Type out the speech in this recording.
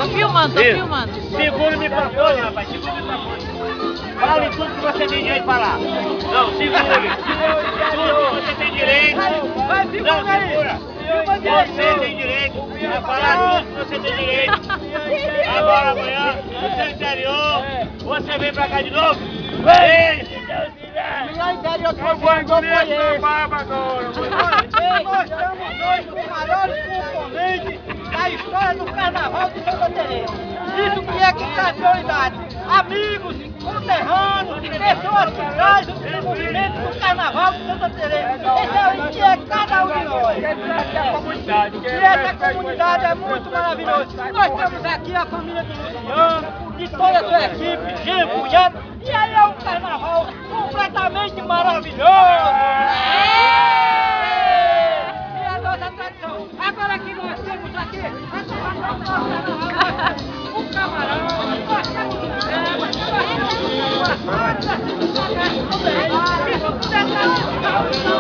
Tô filmando. Segura o microfone, rapaz, segura o microfone. Fale tudo que você tem direito de falar. Não, segure. Tudo que você tem direito. Não, segura. Você tem direito a falar tudo que você tem direito. Agora amanhã, no seu interior, você vem pra cá de novo? Vem, se Deus quiser. Melhor interior que você mandou foi esse. Nós estamos hoje com os maiores componentes da história do Carnaval de Santa Teresa. Isso que é que traz prioridade. Amigos, conterrâneos, pessoas que trazem o movimento do Carnaval de Santa Teresa. Esse é o que é cada um de nós. E essa comunidade é muito maravilhosa. Nós temos aqui a família de Luciano, de toda a sua equipe, Jean Cunhado, e aí é um carnaval completamente maravilhoso. E a nossa tradição. Agora que nós temos aqui, o camarão, nós temos o creme, nós temos o açúcar, nós temos o isso tudo é tradição.